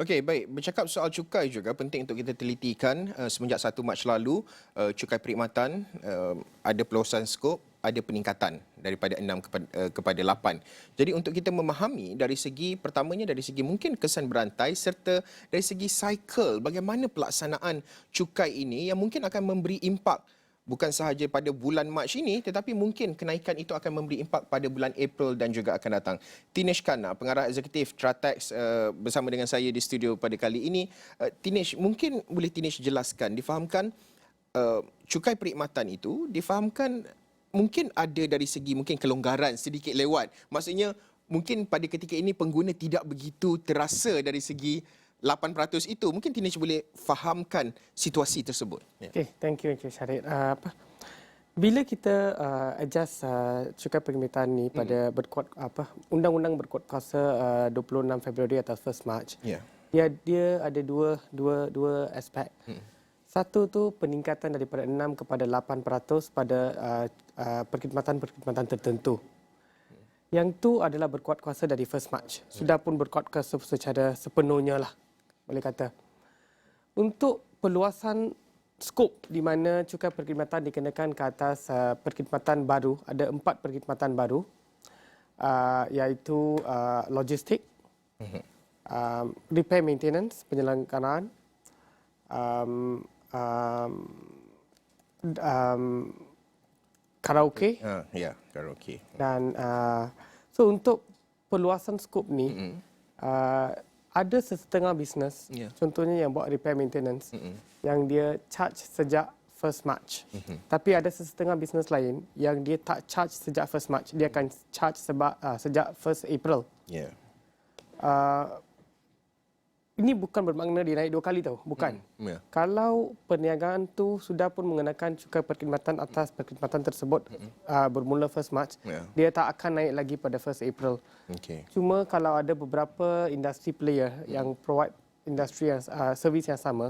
Okey, baik. Bercakap soal cukai juga penting untuk kita telitikan semenjak 1 Mac lalu cukai perkhidmatan ada peluasan skop, ada peningkatan daripada 6 kepada 8. Jadi untuk kita memahami dari segi pertamanya dari segi mungkin kesan berantai serta dari segi cycle bagaimana pelaksanaan cukai ini yang mungkin akan memberi impak bukan sahaja pada bulan Mac ini tetapi mungkin kenaikan itu akan memberi impak pada bulan April dan juga akan datang. Tinesh Khanna, pengarah eksekutif Tratex bersama dengan saya di studio pada kali ini. Tinesh, mungkin boleh Tinesh jelaskan, difahamkan cukai perkhidmatan itu difahamkan mungkin ada dari segi mungkin kelonggaran sedikit lewat. Maksudnya mungkin pada ketika ini pengguna tidak begitu terasa dari segi 8% itu. Mungkin Tinesh boleh fahamkan situasi tersebut. Okay, thank you Syarif. Bila kita adjust cukai perkhidmatan ni pada undang-undang berkuat kuasa 26 Februari atau 1 Mac. Ya. Dia ada dua aspek. Satu tu peningkatan daripada 6 kepada 8% pada perkhidmatan tertentu. Yang tu adalah berkuat kuasa dari 1 Mac. Sudah pun berkuat kuasa secara sepenuhnya lah, boleh kata. Untuk peluasan skop di mana cukai perkhidmatan dikenakan ke atas perkhidmatan baru, ada 4 perkhidmatan baru, iaitu logistik, repair maintenance, penyelenggaraan, karaoke. Karaoke. Dan so untuk perluasan skop ni, ada sesetengah bisnes, contohnya yang buat repair maintenance, yang dia charge sejak 1 Mac. Tapi ada sesetengah bisnes lain yang dia tak charge sejak 1 Mac, dia akan charge sejak 1 April. Ya. Ini bukan bermakna dia naik 2 kali tau, bukan. Kalau perniagaan tu sudah pun mengenakan cukai perkhidmatan atas perkhidmatan tersebut bermula 1 Mac, dia tak akan naik lagi pada 1 April. Okay. Cuma kalau ada beberapa industri player yang provide industri yang servis yang sama,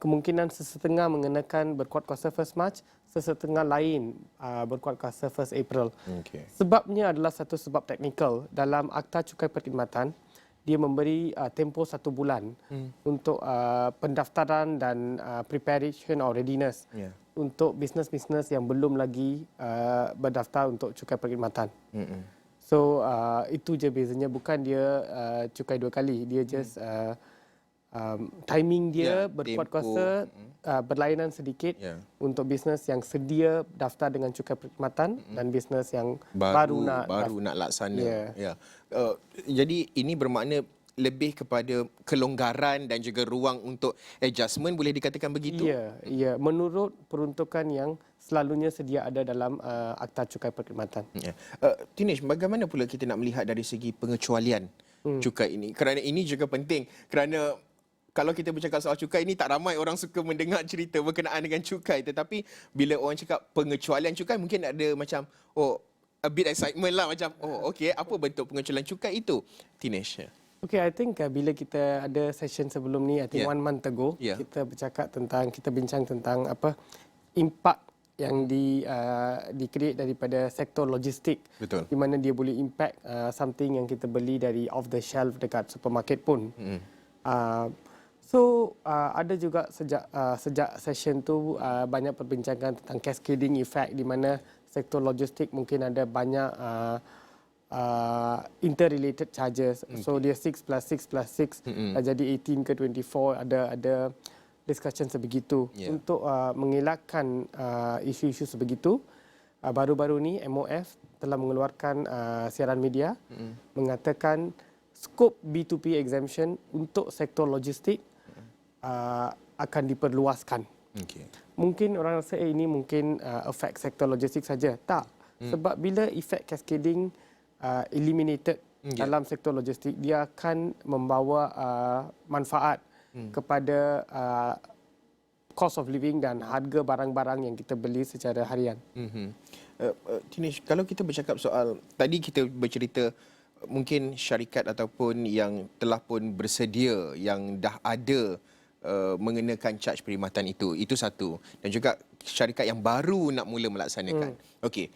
kemungkinan sesetengah mengenakan berkuat kuasa 1 Mac, sesetengah lain berkuat kuasa 1 April. Okay. Sebabnya adalah satu sebab teknikal. Dalam Akta Cukai Perkhidmatan, dia memberi tempoh 1 bulan untuk pendaftaran dan preparation or readiness untuk bisnes-bisnes yang belum lagi berdaftar untuk cukai perkhidmatan. So itu je bezanya, bukan dia cukai 2 kali, dia just timing dia berkuat kuasa berlainan sedikit untuk bisnes yang sedia daftar dengan cukai perkhidmatan dan bisnes yang baru nak laksana. Jadi ini bermakna lebih kepada kelonggaran dan juga ruang untuk adjustment, boleh dikatakan begitu? Ya, menurut peruntukan yang selalunya sedia ada dalam Akta Cukai Perkhidmatan. Tinesh, bagaimana pula kita nak melihat dari segi pengecualian cukai ini? Kerana ini juga penting, kerana kalau kita bercakap soal cukai ini, tak ramai orang suka mendengar cerita berkenaan dengan cukai. Tetapi bila orang cakap pengecualian cukai, mungkin ada macam, a bit excitement lah. Macam, okey, apa bentuk pengecualian cukai itu? Tinesh. Okay, I think bila kita ada session sebelum ni, I think 1 month ago, kita bercakap tentang, kita bincang tentang impak yang di-create daripada sektor logistik. Betul. Di mana dia boleh impact something yang kita beli dari off the shelf dekat supermarket pun. So ada juga sejak session tu banyak perbincangan tentang cascading effect, di mana sektor logistik mungkin ada banyak interrelated charges. So dia 6 plus 6 plus 6 jadi 18 ke 24, ada discussion sebegitu. Untuk mengelakkan isu-isu sebegitu, baru-baru ni MOF telah mengeluarkan siaran media mengatakan skop B2P exemption untuk sektor logistik akan diperluaskan. Mungkin orang rasa ini mungkin efek sektor logistik saja. Tak. Sebab bila efek cascading eliminated dalam sektor logistik, dia akan membawa manfaat kepada cost of living dan harga barang-barang yang kita beli secara harian. Tinesh, kalau kita bercakap soal, tadi kita bercerita mungkin syarikat ataupun yang telah pun bersedia, yang dah ada mengenakan charge perkhidmatan itu satu. Dan juga syarikat yang baru nak mula melaksanakan. Okey.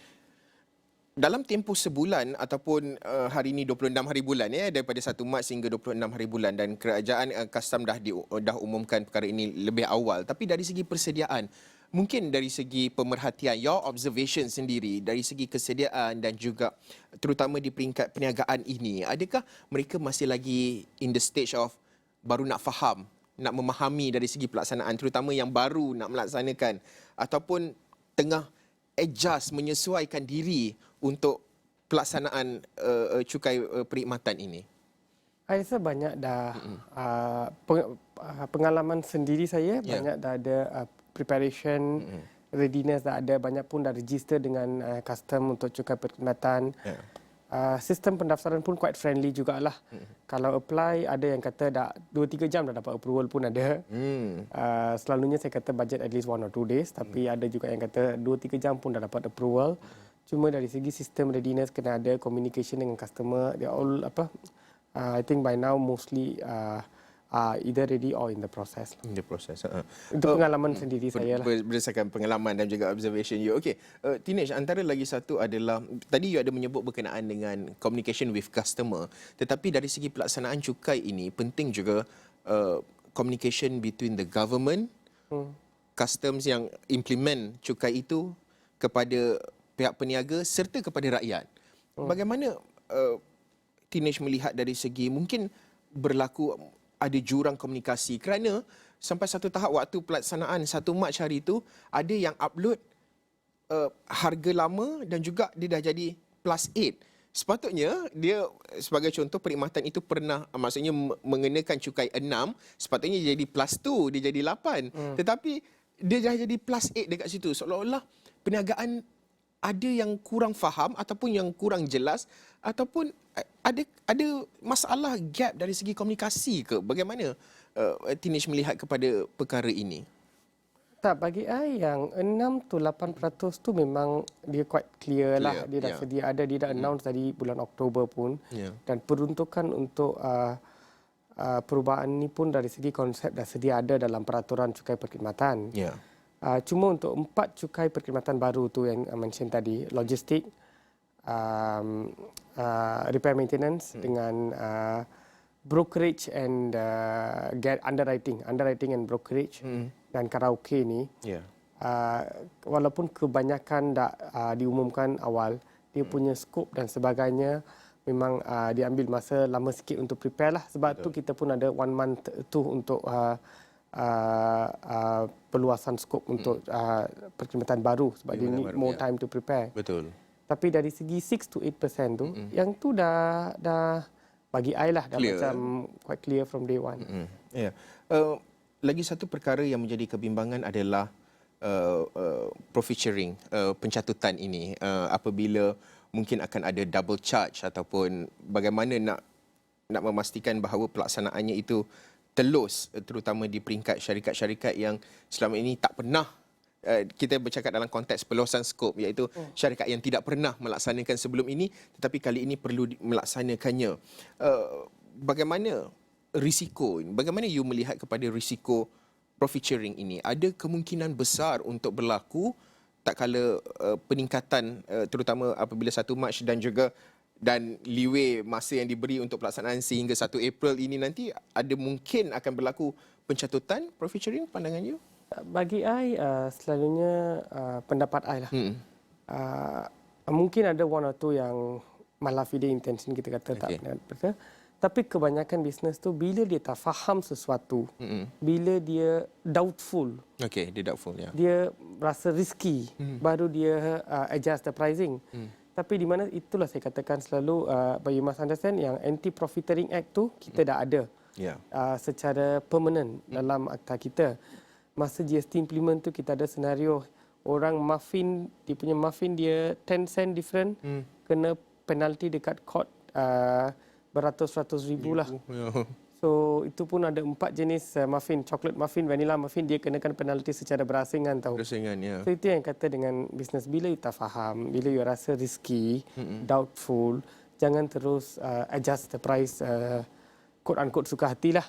dalam tempoh sebulan ataupun hari ini 26 hari bulan daripada 1 Mac hingga 26 hari bulan, dan kerajaan custom dah umumkan perkara ini lebih awal, tapi dari segi persediaan, mungkin dari segi pemerhatian, your observation sendiri dari segi kesediaan dan juga terutama di peringkat perniagaan ini, adakah mereka masih lagi in the stage of baru nak faham, nak memahami dari segi pelaksanaan, terutama yang baru nak melaksanakan, ataupun tengah adjust, menyesuaikan diri untuk pelaksanaan cukai perkhidmatan ini? Saya rasa banyak dah pengalaman sendiri saya, banyak dah ada preparation, readiness dah ada, banyak pun dah register dengan custom untuk cukai perkhidmatan. Sistem pendaftaran pun quite friendly jugalah. Kalau apply, ada yang kata dah 2-3 jam dah dapat approval pun ada. Selalunya saya kata budget at least 1 or 2 days, tapi ada juga yang kata 2-3 jam pun dah dapat approval. Cuma dari segi sistem readiness kena ada communication dengan customer. They all I think by now mostly either ready or in the process. In the process. Itu pengalaman sendiri saya lah. Berdasarkan pengalaman dan juga observation you. Okey, Tinesh, antara lagi satu adalah tadi you ada menyebut berkenaan dengan communication with customer, tetapi dari segi pelaksanaan cukai ini penting juga communication between the government, customs yang implement cukai itu, kepada pihak peniaga serta kepada rakyat. Bagaimana Tinesh melihat dari segi mungkin berlaku ada jurang komunikasi, kerana sampai satu tahap waktu pelaksanaan 1 Mac hari itu ada yang upload harga lama dan juga dia dah jadi +8. Sepatutnya dia sebagai contoh perkhidmatan itu pernah, maksudnya mengenakan cukai 6, sepatutnya dia jadi +2, dia jadi 8. Tetapi dia dah jadi +8 dekat situ. Seolah-olah perniagaan ada yang kurang faham ataupun yang kurang jelas, ataupun ada masalah gap dari segi komunikasi ke? Bagaimana Tinesh melihat kepada perkara ini? Tak, bagi saya yang 6 to 8% tu memang dia quite clear lah. Dia dah sedia ada, dia dah announce tadi bulan Oktober pun. Dan peruntukan untuk perubahan ini pun dari segi konsep dah sedia ada dalam peraturan cukai perkhidmatan. Cuma untuk 4 cukai perkhidmatan baru tu yang mention tadi, logistik, repair maintenance dengan brokerage and underwriting and brokerage dan karaoke ni, walaupun kebanyakan dah diumumkan awal, dia punya skop dan sebagainya memang diambil masa lama sikit untuk prepare lah. Sebab tu kita pun ada 1 month tu untuk perluasan skop untuk perkhidmatan baru, sebab dia need more time to prepare. Betul. Tapi dari segi 6 to 8% tu, yang tu dah bagi I lah, dah clear. Macam quite clear from day one. Lagi satu perkara yang menjadi kebimbangan adalah profit sharing, pencatutan ini, apabila mungkin akan ada double charge, ataupun bagaimana nak memastikan bahawa pelaksanaannya itu telus, terutama di peringkat syarikat-syarikat yang selama ini tak pernah, kita bercakap dalam konteks perluasan skop, iaitu syarikat yang tidak pernah melaksanakan sebelum ini tetapi kali ini perlu melaksanakannya. Bagaimana risiko, bagaimana you melihat kepada risiko profit sharing ini? Ada kemungkinan besar untuk berlaku tak kala peningkatan, terutama apabila 1 Mac dan leeway masa yang diberi untuk pelaksanaan sehingga 1 April ini nanti, ada mungkin akan berlaku pencatutan profit sharing, pandangan you? Bagi I, selalunya pendapat I lah. Mungkin ada 1 or 2 yang malafide intention, kita kata tak benar. Tapi kebanyakan bisnes tu bila dia tak faham sesuatu, bila dia doubtful, dia doubtful, dia rasa risky, baru dia adjust the pricing. Tapi di mana itulah saya katakan selalu, but you must understand yang Anti-Profiteering Act tu kita dah ada secara permanent dalam akta kita. Masa GST implement tu kita ada senario orang muffin, dia punya muffin dia 10 sen different, kena penalti dekat court beratus-ratus ribu lah. So itu pun ada 4 jenis muffin, chocolate muffin, vanilla muffin, dia kenakan penalti secara berasingan tahu. So itu yang kata dengan bisnes, bila you tak faham, bila you rasa risky, doubtful, jangan terus adjust the price quote unquote suka hatilah.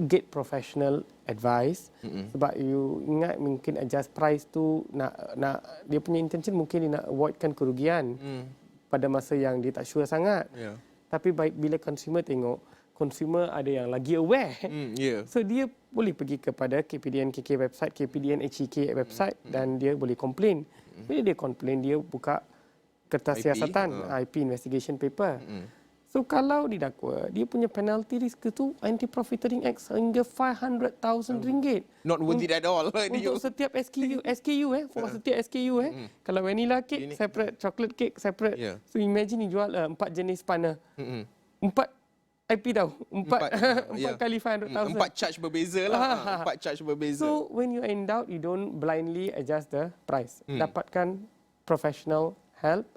Get professional advice. Sebab you ingat mungkin adjust price tu nak dia punya intention mungkin dia nak avoidkan kerugian pada masa yang dia tak sure sangat. Tapi bila consumer tengok, consumer ada yang lagi aware. So dia boleh pergi kepada KPDN KK website, KPDN HEK website dan dia boleh complain. Bila dia complain, dia buka kertas siasatan, IP investigation paper. So kalau didakwa, dia punya penalty risk tu Anti-Profiteering Act sehingga RM500,000. Not worth it at all. Untuk setiap SKU for setiap SKU Kalau vanilla cake separate, chocolate cake separate. So imagine you jual 4 jenis panah. 4 IP tahu. 4 kali RM500,000. 4 charge berbeza lah. 4 charge berbeza. So when you in doubt, you don't blindly adjust the price. Dapatkan professional help.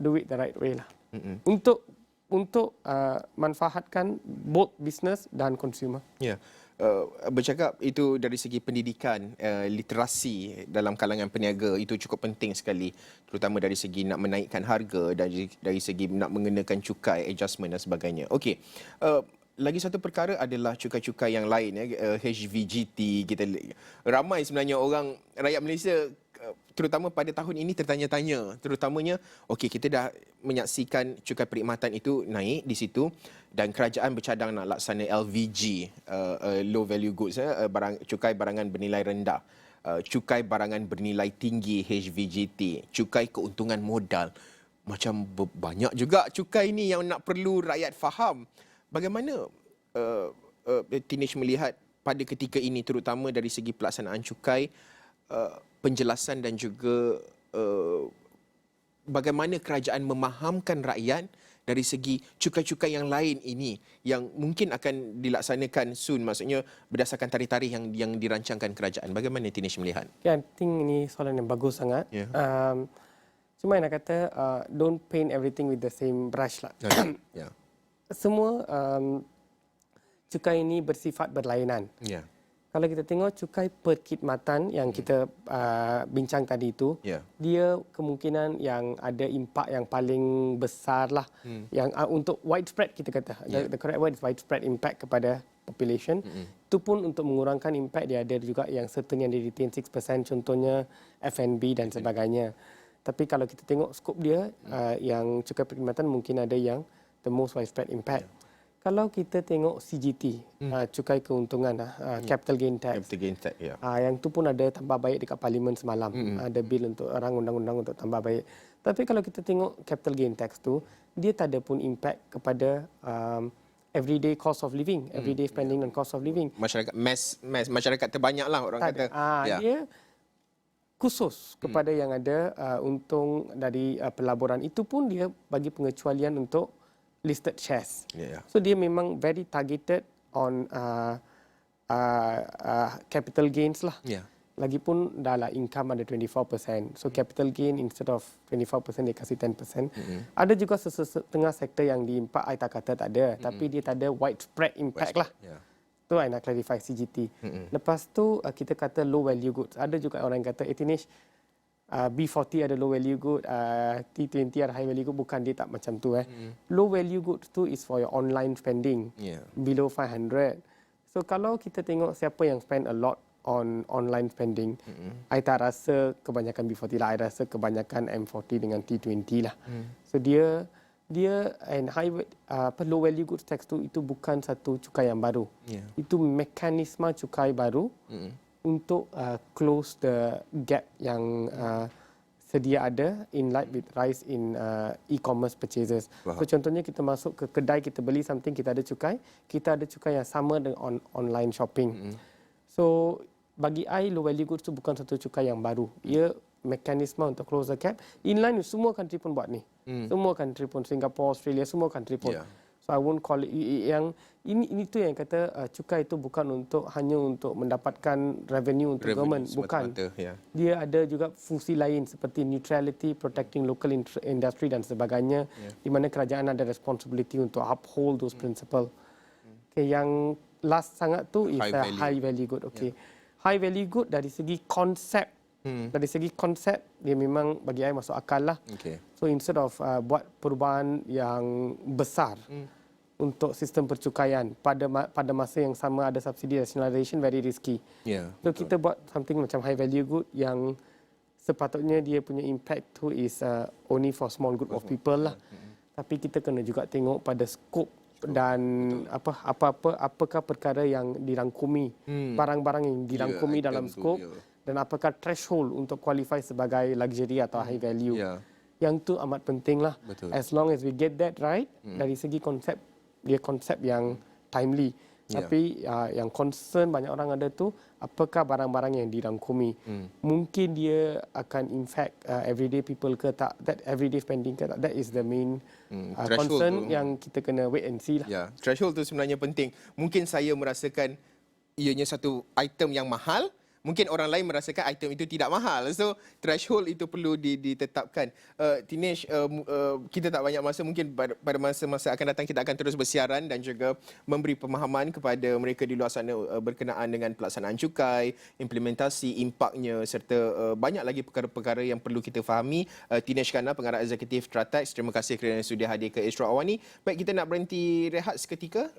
Do it the right way lah. Untuk manfaatkan both business dan consumer. Bercakap itu dari segi pendidikan, literasi dalam kalangan peniaga itu cukup penting sekali, terutama dari segi nak menaikkan harga dan dari segi nak mengenakan cukai, adjustment dan sebagainya. Okey. Lagi satu perkara adalah cukai-cukai yang lain HVGT. Kita ramai sebenarnya orang rakyat Malaysia terutama pada tahun ini tertanya-tanya, terutamanya kita dah menyaksikan cukai perkhidmatan itu naik di situ dan kerajaan bercadang nak laksana LVG, low value goods, cukai barangan bernilai rendah, cukai barangan bernilai tinggi HVGT, cukai keuntungan modal. Macam banyak juga cukai ni yang nak perlu rakyat faham. Bagaimana Tinesh melihat pada ketika ini terutama dari segi pelaksanaan cukai, penjelasan dan juga bagaimana kerajaan memahamkan rakyat dari segi cukai-cukai yang lain ini yang mungkin akan dilaksanakan soon, maksudnya berdasarkan tarikh-tarikh yang dirancangkan kerajaan. Bagaimana Tinesh melihat? I think ini soalan yang bagus sangat. Cuma nak kata don't paint everything with the same brush lah. Semua cukai ini bersifat berlainan. Kalau kita tengok cukai perkhidmatan yang kita bincang tadi itu, dia kemungkinan yang ada impak yang paling besar lah. Yang untuk widespread kita kata. The correct word is widespread impact kepada population. Itu pun untuk mengurangkan impact dia ada juga yang certain yang di retain 6%, contohnya F&B dan sebagainya. Tapi kalau kita tengok skop dia, yang cukai perkhidmatan mungkin ada yang the most widespread impact. Kalau kita tengok CGT, cukai keuntungan, capital gain tax. Capital gain tax, yang tu pun ada tambah baik dekat parlimen semalam. Ada bil untuk undang-undang untuk tambah baik. Tapi kalau kita tengok capital gain tax tu, dia tak ada pun impact kepada everyday cost of living, everyday spending dan cost of living. Masyarakat masyarakat terbanyak lah orang tak kata. Dia khusus kepada yang ada untung dari pelaburan. Itu pun dia bagi pengecualian untuk listed shares. So dia memang very targeted on capital gains lah. Lagipun dah lah income ada 24%. So capital gain instead of 24% dia kasih 10%. Ada juga setengah sektor yang diimpak, I tak kata tak ada. Tapi dia tak ada widespread impact lah. Tu I nak clarify CGT. Lepas tu kita kata low value goods. Ada juga orang yang kata Tinesh, B40 ada low value good, T20 ada high value good. Bukan, dia tak macam tu. Low value goods tu is for your online spending, below 500. So kalau kita tengok siapa yang spend a lot on online spending, I tak rasa kebanyakan B40 lah, I rasa kebanyakan M40 dengan T20 lah. So dia and low value goods tax tu itu bukan satu cukai yang baru. Itu mekanisme cukai baru untuk close the gap yang sedia ada in light with rise in e-commerce purchases. So contohnya kita masuk ke kedai, kita beli something, kita ada cukai yang sama dengan online shopping. So bagi I, low value goods tu bukan satu cukai yang baru. Ia mekanisme untuk close the gap. Inline semua country pun buat ni. Semua country pun, Singapore, Australia, semua country pun. So I won't call it yang ini tu yang kata cukai itu bukan hanya untuk mendapatkan revenue untuk government, bukan. Dia ada juga fungsi lain seperti neutrality, protecting local industry dan sebagainya, di mana kerajaan ada responsibility untuk uphold those principle. Yang last sangat tu is high value good. High value good dari segi konsep. Dari segi konsep dia memang bagi saya masuk akal lah. So instead of buat perubahan yang besar, untuk sistem percukaian. Pada masa yang sama ada subsidi rationalisation, very risky. Ya. So kita buat something macam high value good yang sepatutnya dia punya impact tu is only for small group of people lah. Tapi kita kena juga tengok pada skop dan apakah perkara yang dirangkumi, barang-barang yang dirangkumi dalam item tu, skop, ya. dan apakah threshold untuk qualify sebagai luxury atau high value. Ya. Yang tu amat penting lah. Betul. As long as we get that right, dari segi konsep, dia konsep yang timely. Ya. Tapi yang concern banyak orang ada tu, apakah barang-barang yang dirangkumi. Mungkin dia akan impact everyday people ke tak, that everyday spending ke tak. That is the main Threshold concern tu. yang kita kena wait and see lah. Ya, threshold tu sebenarnya penting. Mungkin saya merasakan ianya satu item yang mahal, mungkin orang lain merasakan item itu tidak mahal. So, threshold itu perlu ditetapkan. Dinesh, kita tak banyak masa. Mungkin pada masa-masa akan datang kita akan terus bersiaran dan juga memberi pemahaman kepada mereka di luar sana berkenaan dengan pelaksanaan cukai, implementasi, impaknya serta banyak lagi perkara-perkara yang perlu kita fahami. Dinesh Khanna, Pengarah Eksekutif Tratex, terima kasih kerana sudah hadir ke Astro Awani. Baik, kita nak berhenti rehat seketika.